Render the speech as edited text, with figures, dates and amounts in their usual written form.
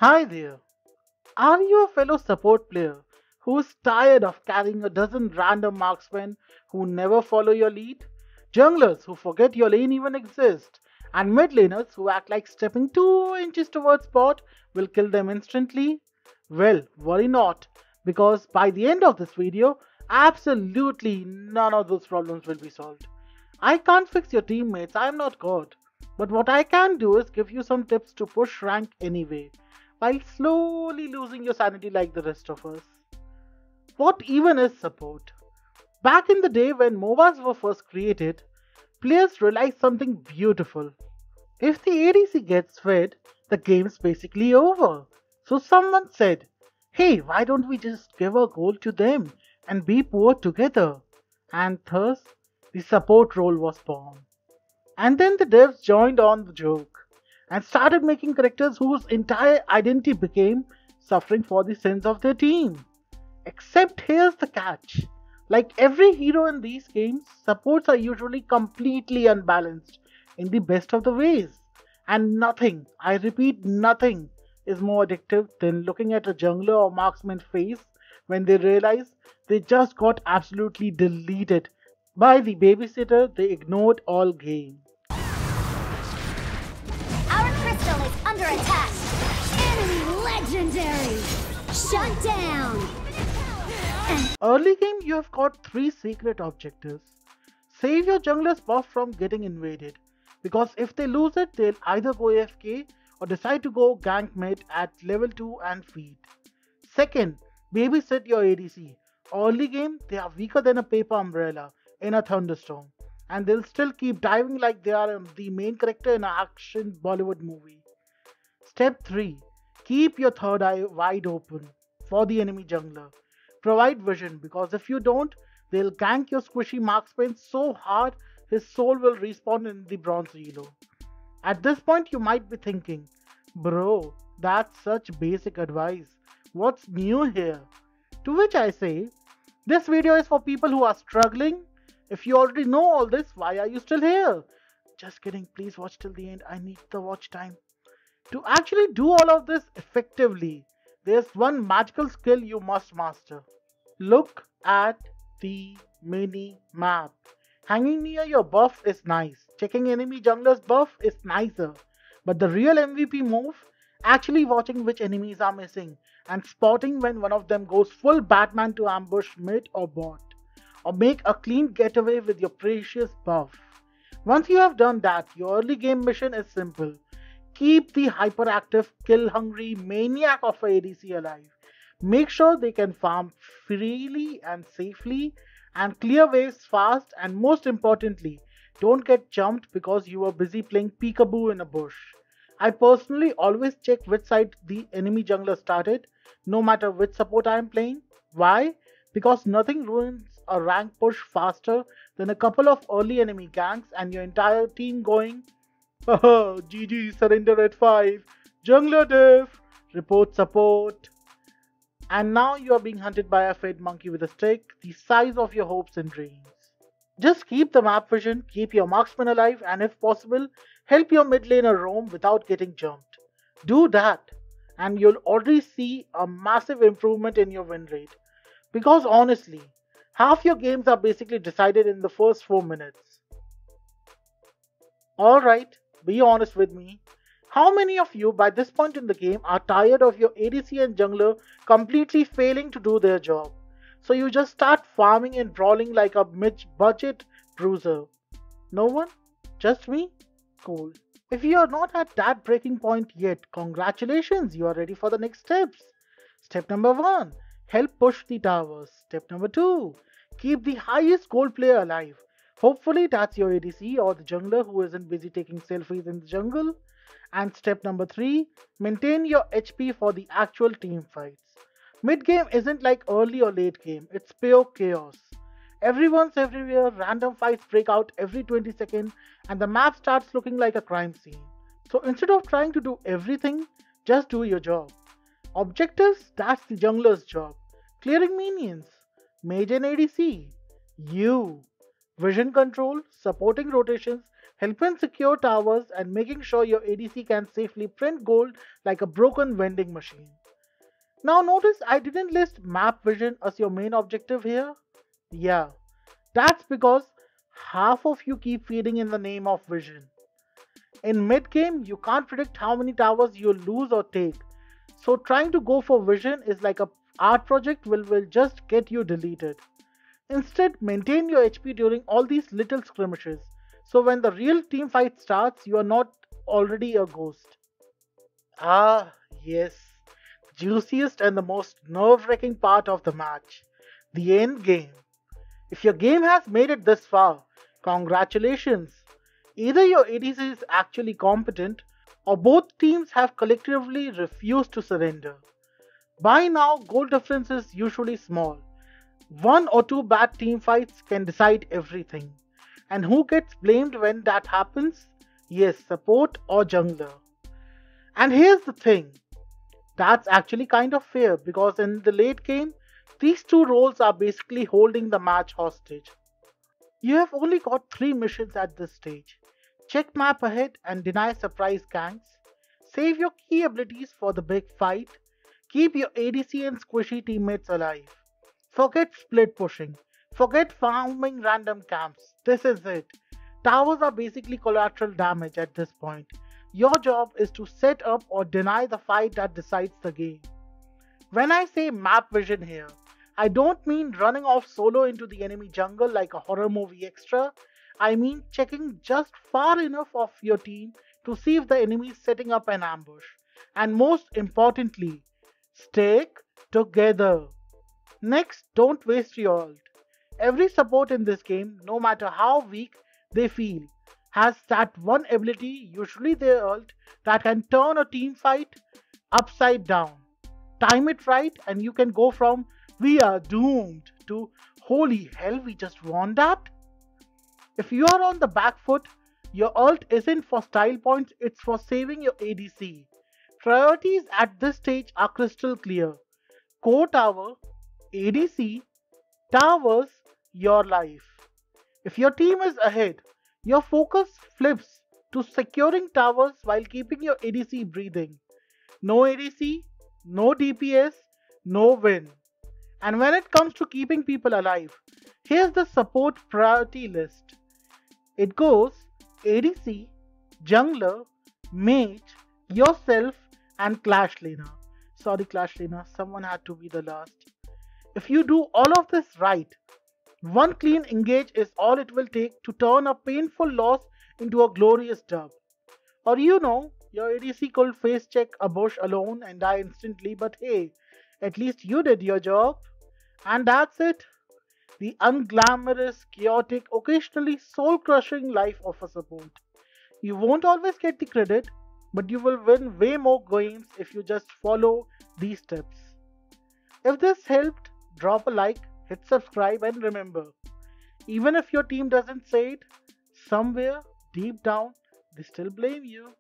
Hi there. Are you a fellow support player who's tired of carrying a dozen random marksmen who never follow your lead? Junglers who forget your lane even exists? And mid laners who act like stepping 2 inches towards bot will kill them instantly? Well, worry not, because by the end of this video, absolutely none of those problems will be solved. I can't fix your teammates, I'm not God. But what I can do is give you some tips to push rank anyway, while slowly losing your sanity like the rest of us. What even is support? Back in the day when MOBAs were first created, players realized something beautiful. If the ADC gets fed, the game's basically over. So someone said, hey, why don't we just give our gold to them and be poor together? And thus, the support role was born. And then the devs joined on the joke and started making characters whose entire identity became suffering for the sins of their team. Except here's the catch. Like every hero in these games, supports are usually completely unbalanced in the best of the ways. And nothing, I repeat, nothing is more addictive than looking at a jungler or marksman's face when they realize they just got absolutely deleted by the babysitter they ignored all game. Our crystal is under attack. Enemy legendary. Shut down. Early game, you have got 3 secret objectives. Save your jungler's buff from getting invaded, because if they lose it, they'll either go AFK or decide to go gank mid at level 2 and feed. Second, babysit your ADC. Early game, they are weaker than a paper umbrella in a thunderstorm, and they'll still keep diving like they are the main character in an action Bollywood movie. Step 3. Keep your third eye wide open for the enemy jungler. Provide vision, because if you don't, they'll gank your squishy marksman so hard his soul will respawn in the bronze elo. At this point you might be thinking, bro, that's such basic advice. What's new here? To which I say, this video is for people who are struggling. If you already know all this, why are you still here? Just kidding, please watch till the end, I need the watch time. To actually do all of this effectively, there's one magical skill you must master. Look at the mini map. Hanging near your buff is nice. Checking enemy jungler's buff is nicer. But the real MVP move, actually watching which enemies are missing and spotting when one of them goes full Batman to ambush mid or bot, or make a clean getaway with your precious buff. Once you have done that, your early game mission is simple. Keep the hyperactive, kill-hungry maniac of a ADC alive. Make sure they can farm freely and safely and clear waves fast, and most importantly, don't get jumped because you were busy playing peekaboo in a bush. I personally always check which side the enemy jungler started, no matter which support I am playing. Why? Because nothing ruins a rank push faster than a couple of early enemy ganks and your entire team going, haha, GG, surrender at 5, jungler def, report support. And now you are being hunted by a fed monkey with a stick, the size of your hopes and dreams. Just keep the map vision, keep your marksman alive, and if possible, help your mid laner roam without getting jumped. Do that, and you'll already see a massive improvement in your win rate. Because honestly, half your games are basically decided in the first 4 minutes. Alright, be honest with me. How many of you by this point in the game are tired of your ADC and jungler completely failing to do their job? So you just start farming and brawling like a mid-budget bruiser. No one? Just me? Cool. If you are not at that breaking point yet, congratulations, you are ready for the next steps. Step number 1. Help push the towers. Step number 2. Keep the highest gold player alive. Hopefully that's your ADC or the jungler who isn't busy taking selfies in the jungle. And step number 3, maintain your HP for the actual team fights. Mid game isn't like early or late game, it's pure chaos. Everyone's everywhere, random fights break out every 20 seconds, and the map starts looking like a crime scene. So instead of trying to do everything, just do your job. Objectives, that's the jungler's job. Clearing minions, mage and ADC. You. Vision control, supporting rotations, helping secure towers, and making sure your ADC can safely print gold like a broken vending machine. Now, notice I didn't list map vision as your main objective here. Yeah, that's because half of you keep feeding in the name of vision. In mid game, you can't predict how many towers you'll lose or take, so trying to go for vision is like a art project will just get you deleted. Instead, maintain your HP during all these little skirmishes, so when the real team fight starts, you are not already a ghost. Ah, yes, juiciest and the most nerve wracking part of the match, the end game. If your game has made it this far, congratulations! Either your ADC is actually competent, or both teams have collectively refused to surrender. By now, goal difference is usually small. One or two bad team fights can decide everything. And who gets blamed when that happens? Yes, support or jungler. And here's the thing, that's actually kind of fair because in the late game, these two roles are basically holding the match hostage. You have only got 3 missions at this stage. Check map ahead and deny surprise ganks. Save your key abilities for the big fight. Keep your ADC and squishy teammates alive. Forget split pushing. Forget farming random camps. This is it. Towers are basically collateral damage at this point. Your job is to set up or deny the fight that decides the game. When I say map vision here, I don't mean running off solo into the enemy jungle like a horror movie extra. I mean checking just far enough of your team to see if the enemy is setting up an ambush. And most importantly, stick together. Next, don't waste your ult. Every support in this game, no matter how weak they feel, has that one ability, usually their ult, that can turn a team fight upside down. Time it right, and you can go from "we are doomed" to "holy hell, we just won that." If you are on the back foot, your ult isn't for style points, it's for saving your ADC. Priorities at this stage are crystal clear: core tower, ADC, towers, your life. If your team is ahead, your focus flips to securing towers while keeping your ADC breathing. No ADC, no DPS, no win. And when it comes to keeping people alive, here's the support priority list. It goes ADC, jungler, mage, yourself, and Clash laner. Sorry, Clash laner, someone had to be the last. If you do all of this right, one clean engage is all it will take to turn a painful loss into a glorious dub. Or your ADC could face check a bush alone and die instantly, but hey, at least you did your job. And that's it. The unglamorous, chaotic, occasionally soul crushing life of a support. You won't always get the credit, but you will win way more games if you just follow these steps. If this helped, drop a like, hit subscribe, and remember, even if your team doesn't say it, somewhere deep down they still blame you.